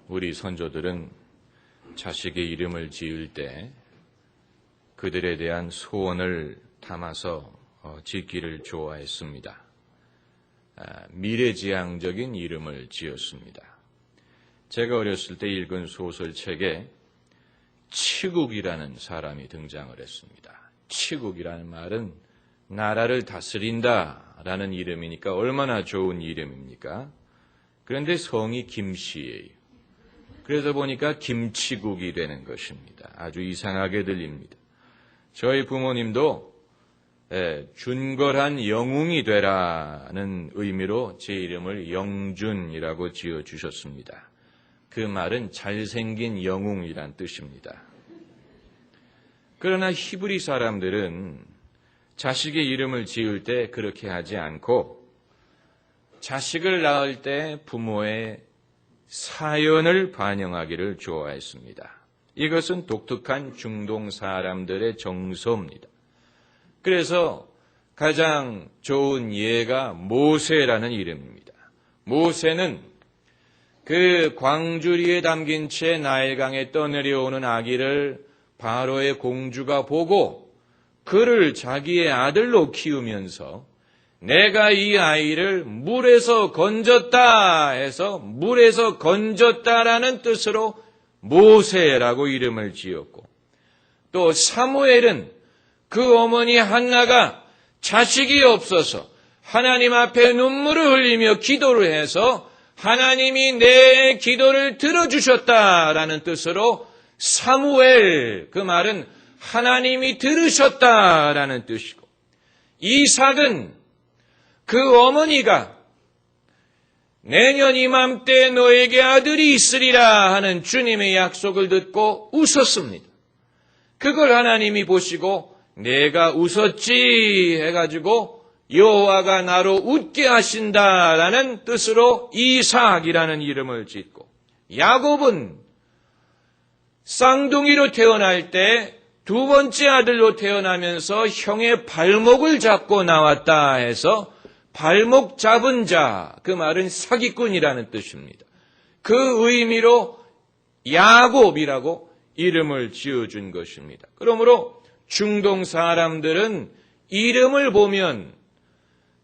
우리 선조들은 자식의 이름을 지을 때 그들에 대한 소원을 담아서 짓기를 좋아했습니다. 미래지향적인 이름을 지었습니다. 제가 어렸을 때 읽은 소설책에 치국이라는 사람이 등장을 했습니다. 치국이라는 말은 나라를 다스린다라는 이름이니까 얼마나 좋은 이름입니까? 그런데 성이 김씨예요. 그래서 보니까 김치국이 되는 것입니다. 아주 이상하게 들립니다. 저희 부모님도 준걸한 영웅이 되라는 의미로 제 이름을 영준이라고 지어주셨습니다. 그 말은 잘생긴 영웅이란 뜻입니다. 그러나 히브리 사람들은 자식의 이름을 지을 때 그렇게 하지 않고 자식을 낳을 때 부모의 사연을 반영하기를 좋아했습니다. 이것은 독특한 중동 사람들의 정서입니다. 그래서 가장 좋은 예가 모세라는 이름입니다. 모세는 그 광주리에 담긴 채 나일강에 떠내려오는 아기를 바로의 공주가 보고 그를 자기의 아들로 키우면서 내가 이 아이를 물에서 건졌다 해서 물에서 건졌다라는 뜻으로 모세라고 이름을 지었고, 또 사무엘은 그 어머니 한나가 자식이 없어서 하나님 앞에 눈물을 흘리며 기도를 해서 하나님이 내 기도를 들어주셨다라는 뜻으로 사무엘, 그 말은 하나님이 들으셨다라는 뜻이고, 이삭은 그 어머니가 내년 이맘때 너에게 아들이 있으리라 하는 주님의 약속을 듣고 웃었습니다. 그걸 하나님이 보시고 내가 웃었지 해가지고 여호와가 나로 웃게 하신다라는 뜻으로 이삭이라는 이름을 짓고, 야곱은 쌍둥이로 태어날 때 두 번째 아들로 태어나면서 형의 발목을 잡고 나왔다 해서 발목 잡은 자, 그 말은 사기꾼이라는 뜻입니다. 그 의미로 야곱이라고 이름을 지어준 것입니다. 그러므로 중동 사람들은 이름을 보면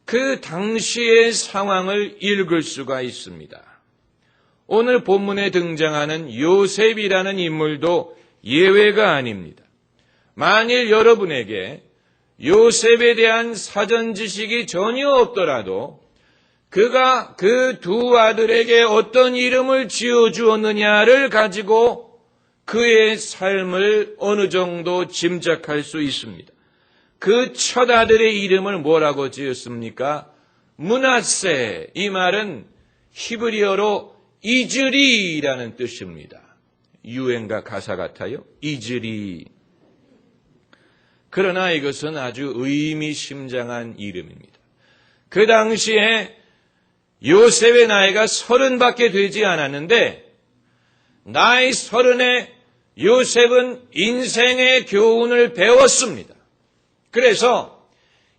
그 당시의 상황을 읽을 수가 있습니다. 오늘 본문에 등장하는 요셉이라는 인물도 예외가 아닙니다. 만일 여러분에게 요셉에 대한 사전 지식이 전혀 없더라도 그가 그 두 아들에게 어떤 이름을 지어주었느냐를 가지고 그의 삶을 어느 정도 짐작할 수 있습니다. 그 첫 아들의 이름을 뭐라고 지었습니까? 므낫세. 이 말은 히브리어로 이즈리라는 뜻입니다. 유행가 가사 같아요. 이즈리. 그러나 이것은 아주 의미심장한 이름입니다. 그 당시에 요셉의 나이가 30밖에 되지 않았는데 나이 30에 요셉은 인생의 교훈을 배웠습니다. 그래서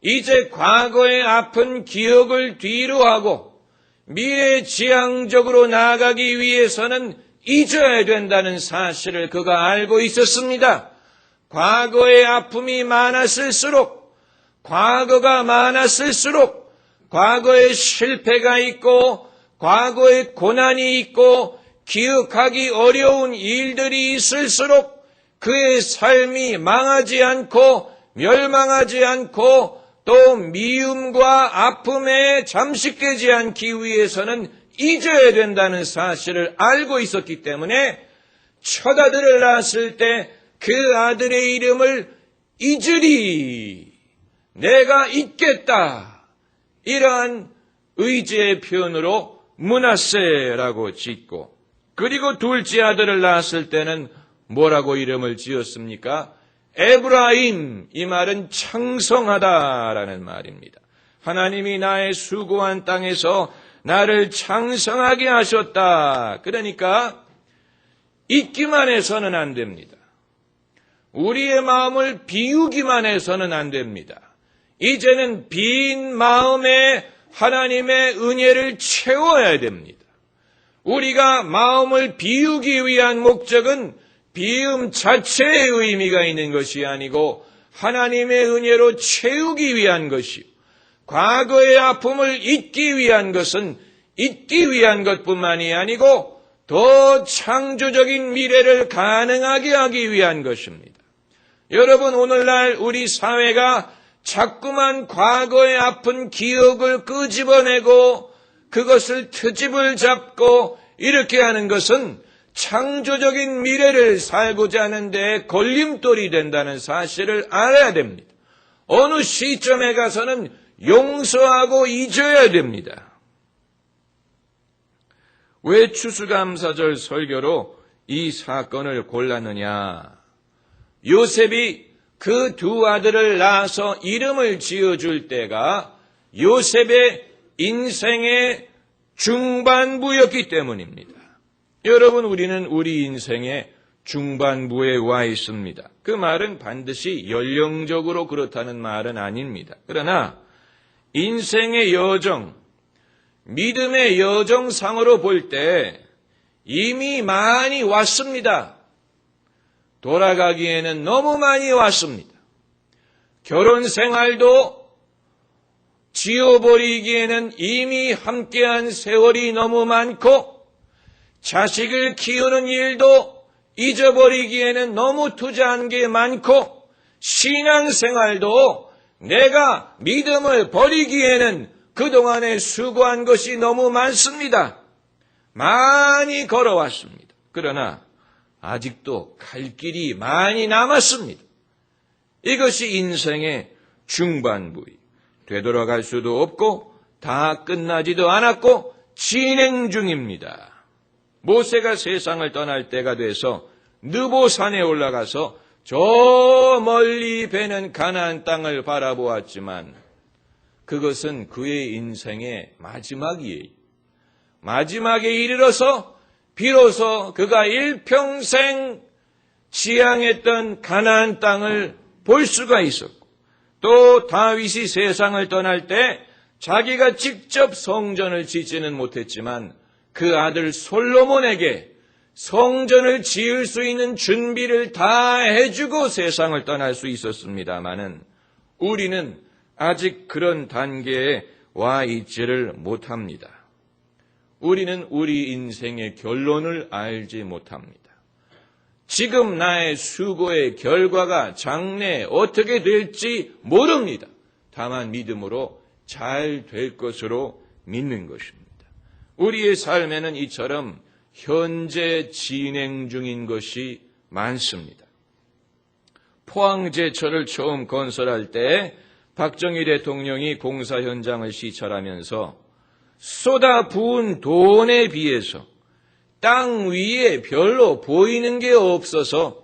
이제 과거의 아픈 기억을 뒤로 하고 미래지향적으로 나아가기 위해서는 잊어야 된다는 사실을 그가 알고 있었습니다. 과거의 아픔이 많았을수록, 과거가 많았을수록, 과거의 실패가 있고, 과거의 고난이 있고, 기억하기 어려운 일들이 있을수록 그의 삶이 망하지 않고, 멸망하지 않고, 또 미움과 아픔에 잠식되지 않기 위해서는 잊어야 된다는 사실을 알고 있었기 때문에 첫 아들을 낳았을 때 그 아들의 이름을 잊으리, 내가 잊겠다, 이러한 의지의 표현으로 므낫세라고 짓고, 그리고 둘째 아들을 낳았을 때는 뭐라고 이름을 지었습니까? 에브라임. 이 말은 창성하다라는 말입니다. 하나님이 나의 수고한 땅에서 나를 창성하게 하셨다. 그러니까 잊기만 해서는 안 됩니다. 우리의 마음을 비우기만 해서는 안 됩니다. 이제는 빈 마음에 하나님의 은혜를 채워야 됩니다. 우리가 마음을 비우기 위한 목적은 비움 자체의 의미가 있는 것이 아니고 하나님의 은혜로 채우기 위한 것이요. 과거의 아픔을 잊기 위한 것은 잊기 위한 것뿐만이 아니고 더 창조적인 미래를 가능하게 하기 위한 것입니다. 여러분, 오늘날 우리 사회가 자꾸만 과거의 아픈 기억을 끄집어내고 그것을 트집을 잡고 이렇게 하는 것은 창조적인 미래를 살고자 하는데 걸림돌이 된다는 사실을 알아야 됩니다. 어느 시점에 가서는 용서하고 잊어야 됩니다. 왜 추수감사절 설교로 이 사건을 골랐느냐? 요셉이 그 두 아들을 낳아서 이름을 지어줄 때가 요셉의 인생의 중반부였기 때문입니다. 여러분, 우리는 우리 인생의 중반부에 와 있습니다. 그 말은 반드시 연령적으로 그렇다는 말은 아닙니다. 그러나 인생의 여정, 믿음의 여정상으로 볼 때 이미 많이 왔습니다. 돌아가기에는 너무 많이 왔습니다. 결혼 생활도 지워버리기에는 이미 함께한 세월이 너무 많고 자식을 키우는 일도 잊어버리기에는 너무 투자한 게 많고 신앙생활도 내가 믿음을 버리기에는 그동안에 수고한 것이 너무 많습니다. 많이 걸어왔습니다. 그러나 아직도 갈 길이 많이 남았습니다. 이것이 인생의 중반부이 되돌아갈 수도 없고 다 끝나지도 않았고 진행 중입니다. 모세가 세상을 떠날 때가 돼서 느보산에 올라가서 저 멀리 배는 가나안 땅을 바라보았지만 그것은 그의 인생의 마지막이에요. 마지막에 이르러서 비로소 그가 일평생 지향했던 가나안 땅을 볼 수가 있었고 또 다윗이 세상을 떠날 때 자기가 직접 성전을 짓지는 못했지만 그 아들 솔로몬에게 성전을 지을 수 있는 준비를 다 해주고 세상을 떠날 수 있었습니다마는 우리는 아직 그런 단계에 와 있지를 못합니다. 우리는 우리 인생의 결론을 알지 못합니다. 지금 나의 수고의 결과가 장래 어떻게 될지 모릅니다. 다만 믿음으로 잘 될 것으로 믿는 것입니다. 우리의 삶에는 이처럼 현재 진행 중인 것이 많습니다. 포항제철을 처음 건설할 때 박정희 대통령이 공사 현장을 시찰하면서 쏟아부은 돈에 비해서 땅 위에 별로 보이는 게 없어서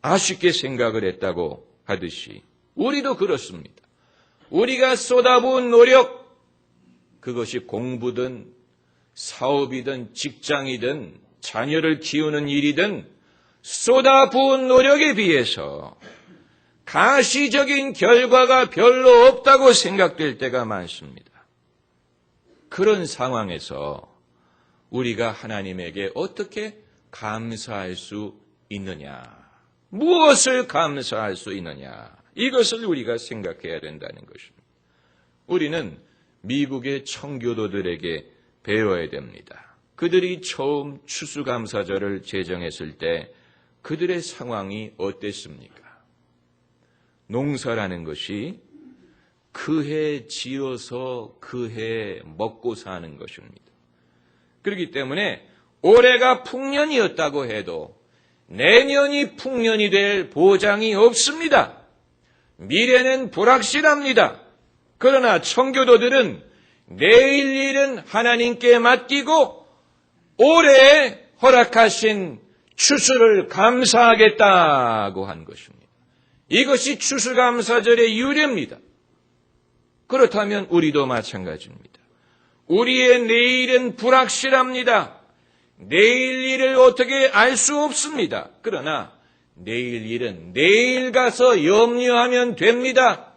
아쉽게 생각을 했다고 하듯이 우리도 그렇습니다. 우리가 쏟아부은 노력, 그것이 공부든 사업이든 직장이든 자녀를 키우는 일이든 쏟아부은 노력에 비해서 가시적인 결과가 별로 없다고 생각될 때가 많습니다. 그런 상황에서 우리가 하나님에게 어떻게 감사할 수 있느냐? 무엇을 감사할 수 있느냐? 이것을 우리가 생각해야 된다는 것입니다. 우리는 미국의 청교도들에게 배워야 됩니다. 그들이 처음 추수감사절을 제정했을 때 그들의 상황이 어땠습니까? 농사라는 것이 그 해 지어서 그 해 먹고 사는 것입니다. 그렇기 때문에 올해가 풍년이었다고 해도 내년이 풍년이 될 보장이 없습니다. 미래는 불확실합니다. 그러나 청교도들은 내일 일은 하나님께 맡기고 올해 허락하신 추수를 감사하겠다고 한 것입니다. 이것이 추수감사절의 유래입니다. 그렇다면 우리도 마찬가지입니다. 우리의 내일은 불확실합니다. 내일 일을 어떻게 알 수 없습니다. 그러나 내일 일은 내일 가서 염려하면 됩니다.